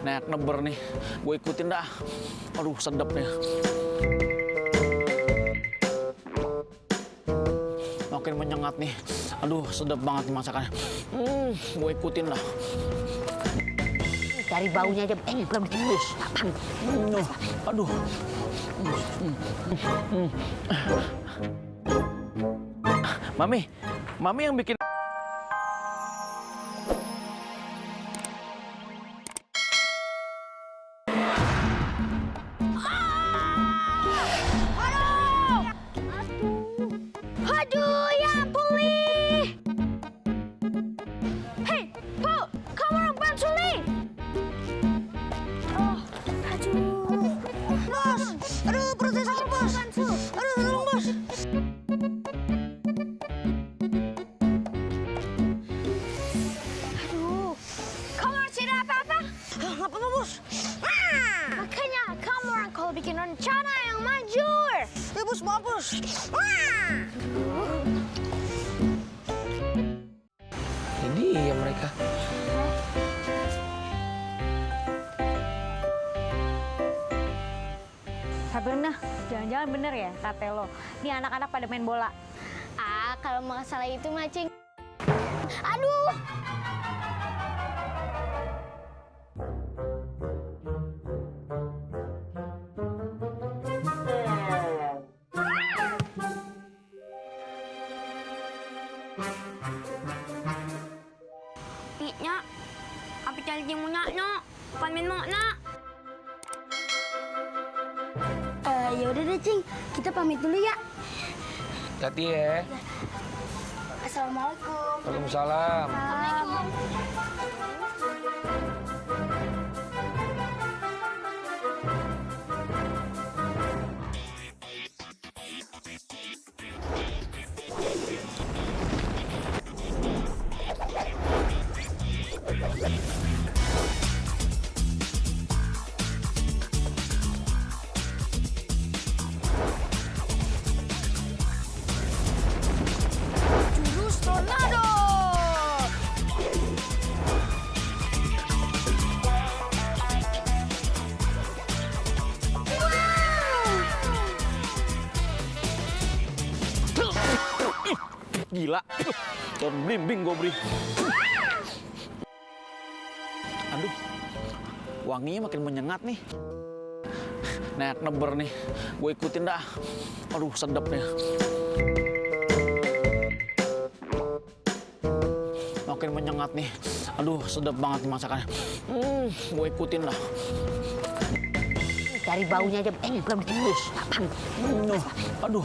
Naik neber nih, gue ikutin dah. Aduh, sedep nih. Makin menyengat nih. Aduh, sedep banget nih masakannya. Gue ikutin lah. Dari baunya aja, belum ditembus. Aduh. Mami yang bikin. Aduh, ya pulih. Hei, Po, kamu orang penculik. Oh, aduh. Bos, aduh perut saya sakit, Bos. Aduh, tolong, Bos. Aduh, kamu harus tidak apa-apa? Nggak apa-apa, Bos. Makanya kamu orang kalau bikin rencana yang manjur. Ya, Bos, maaf, Bos. Ini ya mereka. Sabrina, jangan-jangan bener ya kata lo. Ini anak-anak pada main bola. Ah, kalau masalah itu macing. Aduh. Nya, apa cari dia munya nak? Pamen mak nak. Ya udah deh, Cing. Kita pamit dulu ya. Hati ya. Assalamualaikum. Waalaikumsalam. Jurus tornado. Gila. Terblimbing gue beri. Aduh, wanginya makin menyengat nih. Naik neber nih, gue ikutin dah. Aduh, sedep nih. Makin menyengat nih. Aduh, sedep banget nih masakannya. Gue ikutin lah. Dari baunya aja, belum ditembus. Aduh.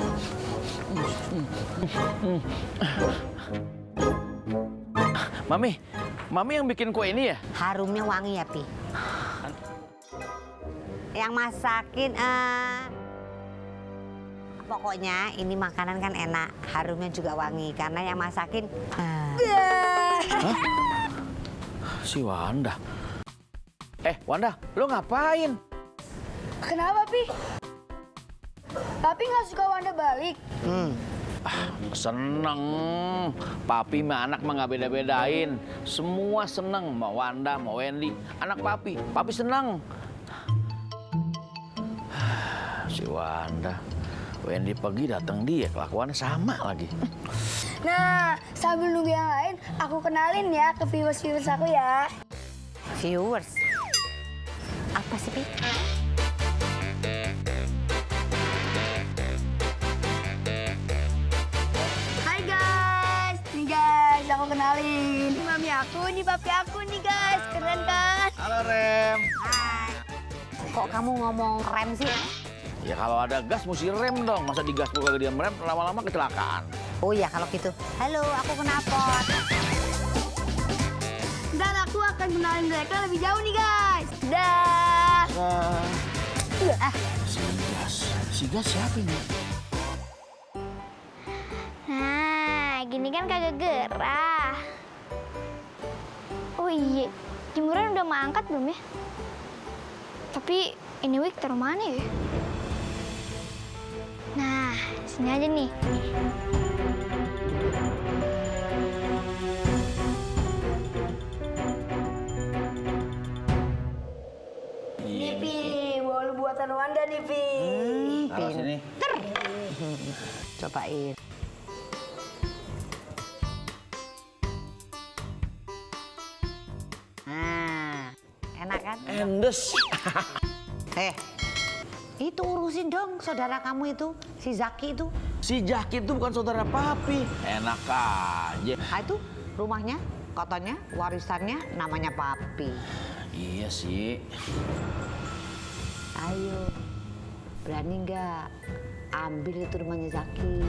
Mami yang bikin kue ini ya? Harumnya wangi ya, Pi. Yang masakin, pokoknya ini makanan kan enak. Harumnya juga wangi, karena yang masakin... Hah? Si Wanda. Wanda, lo ngapain? Kenapa, Pi? Papi nggak suka Wanda balik. Seneng. Papi mah anak mah nggak beda-bedain. Semua seneng. Mau Wanda, mau Wendy. Anak papi. Papi seneng. Si Wanda. Wendy pergi datang dia. Kelakuannya sama lagi. Nah, sambil nunggu yang lain, aku kenalin ya ke viewers-viewers aku ya. Viewers? Apa sih, Pi? Hai guys, nih guys, aku kenalin. Ini mami aku, ini papi aku nih guys, keren kan? Halo Rem. Hai. Kok kamu ngomong rem sih? Ya kalau ada gas mesti rem dong. Masa digas kagak dia merem lama-lama kecelakaan. Oh iya kalau gitu. Halo, aku knalpot. Dan aku akan kenalin mereka lebih jauh nih guys. Dah. Si gas siapa ini? Nah, gini kan kagak gerah. Oh iya, jemuran udah mau angkat belum ya? Tapi ini wig taruh mana ya? Nah, sini aja nih. Anda nih, Vi. Taruh sini. Cobain. Nah, enak kan? Endes. Itu urusin dong saudara kamu itu, si Zaki itu. Si Jaki itu bukan saudara papi. Enak aja. Ah, itu rumahnya, katanya warisannya namanya papi. Iya sih. Ayo, berani nggak ambil itu rumahnya Zaki?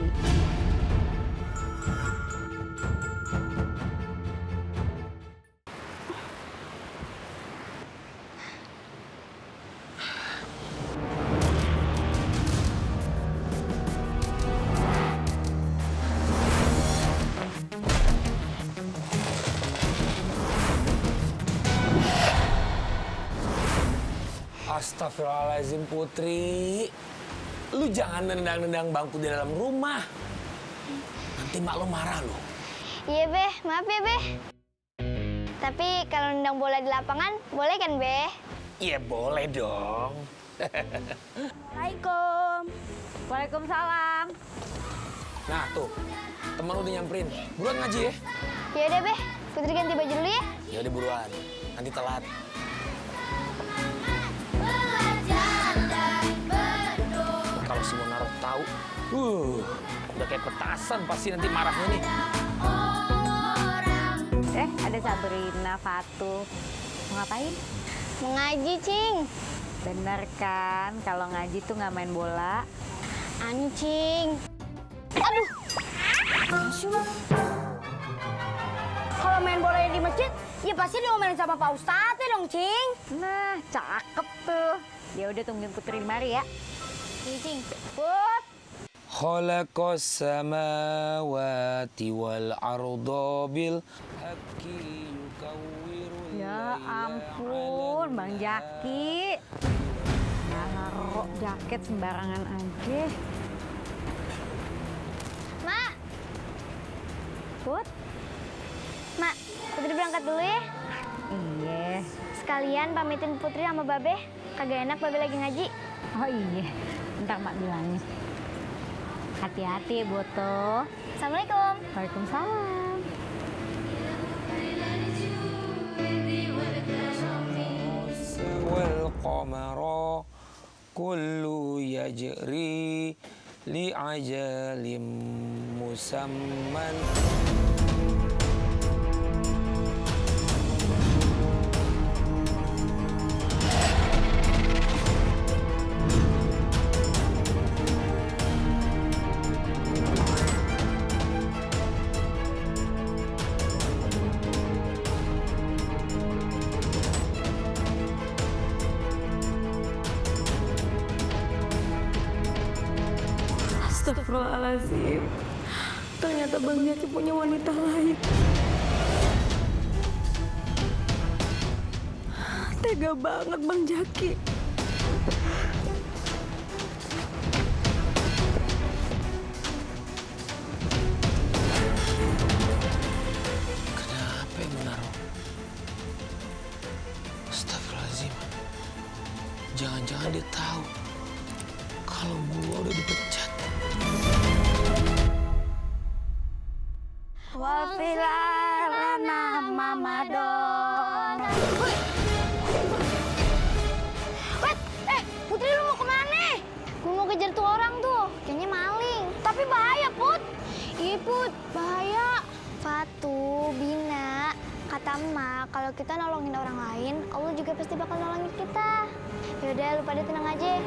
Astagfirullahaladzim Putri, lu jangan nendang-nendang bangku di dalam rumah. Nanti mak lu marah lu. Iya, Be. Maaf ya, Be. Tapi kalau nendang bola di lapangan, boleh kan, Be? Iya boleh dong. Assalamualaikum. Waalaikumsalam. Nah tuh, teman lu udah nyamperin. Buruan ngaji ya. Ya udah, Be. Putri ganti baju dulu ya. Ya udah buruan, nanti telat. Kalau si Munaro tahu, udah kayak petasan pasti nanti marahnya nih. Ada Sabrina, Fatu. Mau ngapain? Mau ngaji, Cing. Bener kan, kalau ngaji tuh nggak main bola. Anu, Cing. Aduh. Kalau main bolanya di masjid, ya pasti diomelin sama Pak Ustadz ya dong, Cing. Nah, cakep tuh. Ya udah tungguin Putri di mari ya. Nih, Cing. Put. Khalaqas samawati wal arda bil haqqi yukawwirul Ya ampun, Bang Jaki. Naruh jaket sembarangan aja. Mak. Put? Mak, Putri berangkat dulu ya. Iya. Sekalian pamitin Putri sama Babe. Kagak enak Babe lagi ngaji. Oh iya, ntar mak bilangnya. Hati-hati ya, Boto. Assalamualaikum. Waalaikumsalam. wal qamara kullu yajri li ajalim musamman. Astagfirullahaladzim. Ternyata Bang Jaki punya wanita lain. Tega banget Bang Jaki. Kenapa ya Munaro? Astagfirullahaladzim. Jangan-jangan dia tahu kalau gua udah dipecat. Wafilarana Mamadon. Putri lu mau kemana? Gue mau kejar tuh orang tuh, kayaknya maling. Tapi bahaya, Put. Iya, Put, bahaya. Fatu, Bina, kata emak, kalau kita nolongin orang lain, Allah juga pasti bakal nolongin kita. Yaudah, lu pada tenang aja.